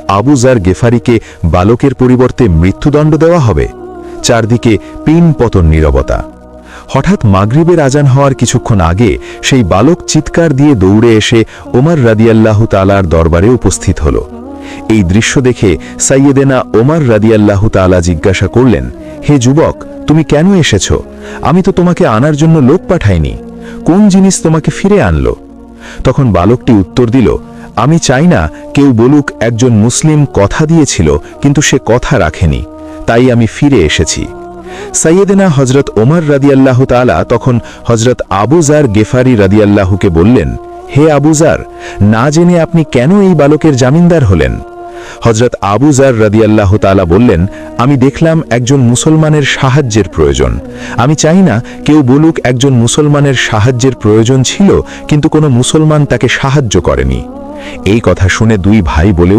আবু যার গেফারিকে বালকের পরিবর্তে মৃত্যুদণ্ড দেওয়া হবে। চারদিকে পিন পতন নীরবতা। হঠাৎ মাগরিবের আজান হওয়ার কিছুক্ষণ আগে সেই বালক চিৎকার দিয়ে দৌড়ে এসে ওমর রাদিয়াল্লাহু তাআলার দরবারে উপস্থিত হল। এই দৃশ্য দেখে সাইয়েদেনা ওমর রাদিয়াল্লাহু তাআলা জিজ্ঞাসা করলেন, হে যুবক, তুমি কেন এসেছ? আমি তো তোমাকে আনার জন্য লোক পাঠাইনি। কোন জিনিস তোমাকে ফিরে আনলো? তখন বালকটি উত্তর দিল, আমি চাই না কেউ বলুক একজন মুসলিম কথা দিয়েছিল কিন্তু সে কথা রাখেনি, তাই আমি ফিরে এসেছি। সাইয়েদেনা হজরত ওমর রাদিয়াল্লাহু তাআলা তখন হজরত আবু যার গেফারি রাদিয়াল্লাহুকে বললেন, হে আবু যার, না জেনে আপনি কেন এই বালকের জামিনদার হলেন? হজরত আবু যার রাদিয়াল্লাহু তাআলা বললেন, আমি দেখলাম একজন মুসলমানের সাহায্যের প্রয়োজন। আমি চাই না কেউ বলুক একজন মুসলমানের সাহায্যের প্রয়োজন ছিল কিন্তু কোনো মুসলমান তাকে সাহায্য করেনি। এই কথা শুনে দুই ভাই বলে